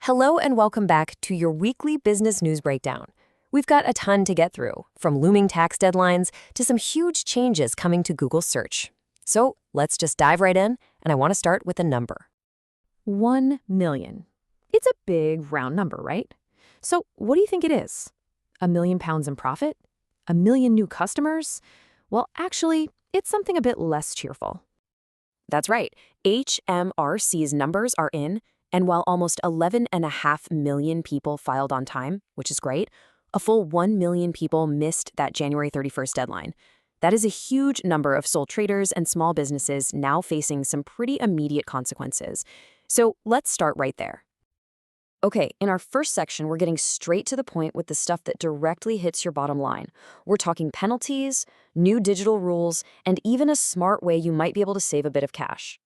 Hello and welcome back to your weekly business news breakdown. We've got a ton to get through, from looming tax deadlines to some huge changes coming to Google search. So let's just dive right in, and I want to start with a number. 1 million. It's a big round number, right? So what do you think it is? £1 million in profit? 1 million new customers? Well, actually, it's something a bit less cheerful. That's right. HMRC's numbers are in, and while almost 11.5 million people filed on time, which is great, a full 1 million people missed that January 31st deadline. That is a huge number of sole traders and small businesses now facing some pretty immediate consequences. So let's start right there. Okay, in our first section, we're getting straight to the point with the stuff that directly hits your bottom line. We're talking penalties, new digital rules, and even a smart way you might be able to save a bit of cash.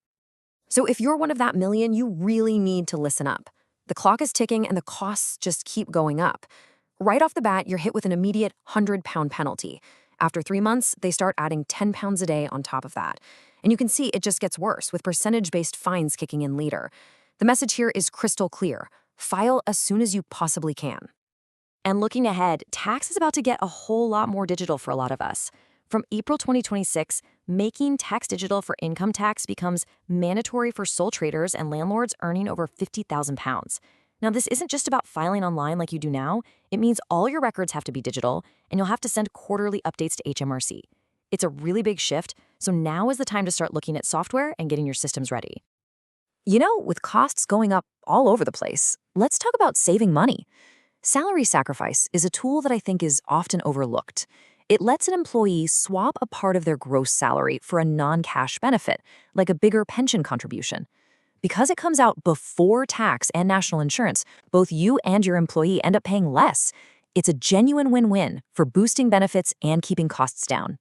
So if you're one of that million, you really need to listen up. The clock is ticking and the costs just keep going up. Right off the bat, you're hit with an immediate £100 penalty. After 3 months, they start adding £10 a day on top of that. And you can see it just gets worse, with percentage-based fines kicking in later. The message here is crystal clear. File as soon as you possibly can. And looking ahead, tax is about to get a whole lot more digital for a lot of us. From April 2026, making tax digital for income tax becomes mandatory for sole traders and landlords earning over £50,000. Now, this isn't just about filing online like you do now. It means all your records have to be digital, and you'll have to send quarterly updates to HMRC. It's a really big shift, so now is the time to start looking at software and getting your systems ready. You know, with costs going up all over the place, let's talk about saving money. Salary sacrifice is a tool that I think is often overlooked. It lets an employee swap a part of their gross salary for a non-cash benefit, like a bigger pension contribution. Because it comes out before tax and national insurance, both you and your employee end up paying less. It's a genuine win-win for boosting benefits and keeping costs down.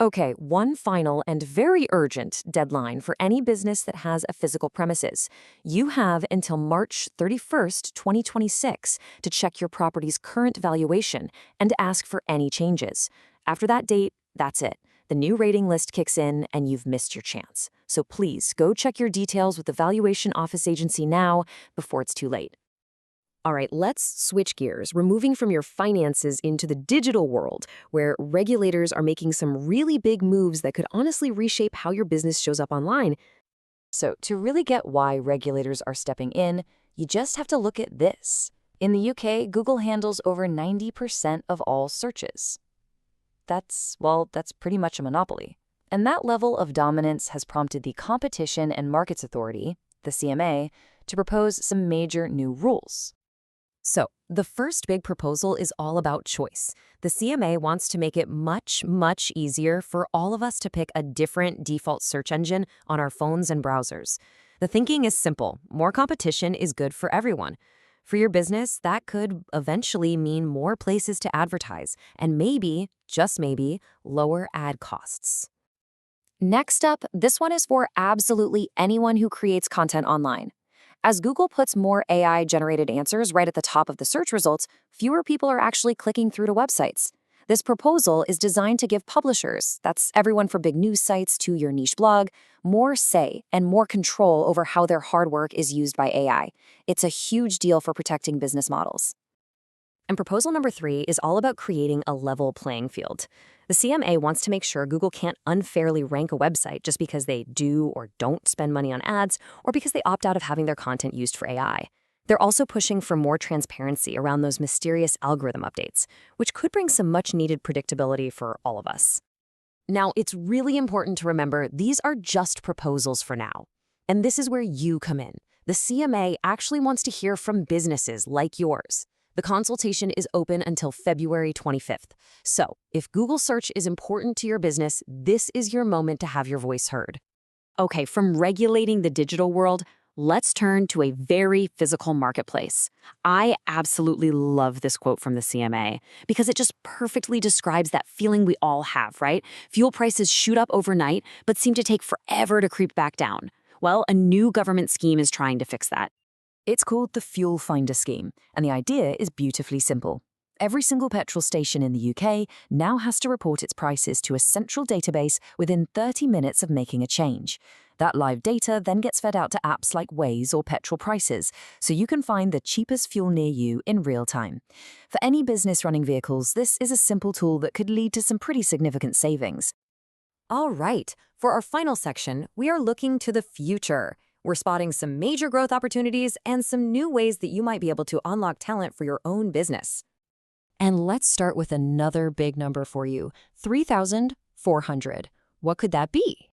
Okay, one final and very urgent deadline for any business that has a physical premises. You have until March 31st, 2026 to check your property's current valuation and to ask for any changes. After that date, that's it. The new rating list kicks in and you've missed your chance. So please go check your details with the valuation office agency now before it's too late. All right, let's switch gears, removing from your finances into the digital world, where regulators are making some really big moves that could honestly reshape how your business shows up online. So to really get why regulators are stepping in, you just have to look at this. In the UK, Google handles over 90% of all searches. That's pretty much a monopoly. And that level of dominance has prompted the Competition and Markets Authority, the CMA, to propose some major new rules. So, the first big proposal is all about choice. The CMA wants to make it much easier for all of us to pick a different default search engine on our phones and browsers. The thinking is simple. More competition is good for everyone. For your business, that could eventually mean more places to advertise and maybe, just maybe, lower ad costs. Next up, this one is for absolutely anyone who creates content online. As Google puts more AI-generated answers right at the top of the search results, fewer people are actually clicking through to websites. This proposal is designed to give publishers, that's everyone from big news sites to your niche blog, more say and more control over how their hard work is used by AI. It's a huge deal for protecting business models. And proposal number 3 is all about creating a level playing field. The CMA wants to make sure Google can't unfairly rank a website just because they do or don't spend money on ads or because they opt out of having their content used for AI. They're also pushing for more transparency around those mysterious algorithm updates, which could bring some much-needed predictability for all of us. Now, it's really important to remember these are just proposals for now. And this is where you come in. The CMA actually wants to hear from businesses like yours. The consultation is open until February 25th. So, if Google search is important to your business, this is your moment to have your voice heard. Okay, from regulating the digital world, let's turn to a very physical marketplace. I absolutely love this quote from the CMA because it just perfectly describes that feeling we all have, right? Fuel prices shoot up overnight, but seem to take forever to creep back down. Well, a new government scheme is trying to fix that. It's called the Fuel Finder Scheme, and the idea is beautifully simple. Every single petrol station in the UK now has to report its prices to a central database within 30 minutes of making a change. That live data then gets fed out to apps like Waze or petrol prices, so you can find the cheapest fuel near you in real time. For any business running vehicles, this is a simple tool that could lead to some pretty significant savings. All right, for our final section, we are looking to the future. We're spotting some major growth opportunities and some new ways that you might be able to unlock talent for your own business. And let's start with another big number for you, 3,400. What could that be?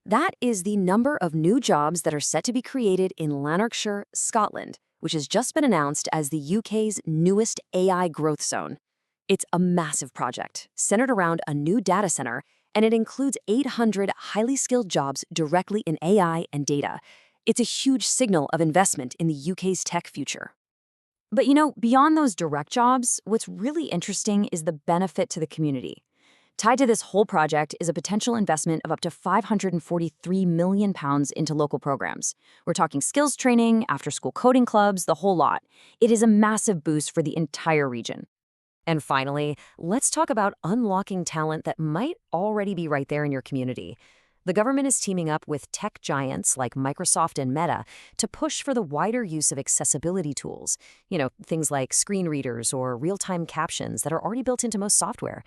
That is the number of new jobs that are set to be created in Lanarkshire, Scotland, which has just been announced as the UK's newest AI growth zone. It's a massive project centered around a new data center, and it includes 800 highly skilled jobs directly in AI and data. It's a huge signal of investment in the UK's tech future. But beyond those direct jobs, what's really interesting is the benefit to the community. Tied to this whole project is a potential investment of up to £543 million into local programs. We're talking skills training, after-school coding clubs, the whole lot. It is a massive boost for the entire region. And finally, let's talk about unlocking talent that might already be right there in your community. The government is teaming up with tech giants like Microsoft and Meta to push for the wider use of accessibility tools. Things like screen readers or real-time captions that are already built into most software.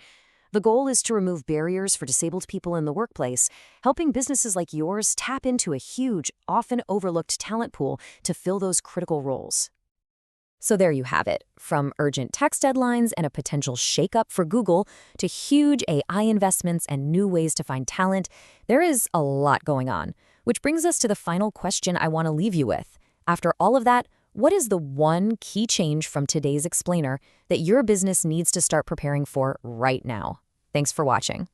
The goal is to remove barriers for disabled people in the workplace, helping businesses like yours tap into a huge, often overlooked talent pool to fill those critical roles. So there you have it. From urgent tax deadlines and a potential shakeup for Google to huge AI investments and new ways to find talent, there is a lot going on. Which brings us to the final question I want to leave you with. After all of that, what is the one key change from today's explainer that your business needs to start preparing for right now? Thanks for watching.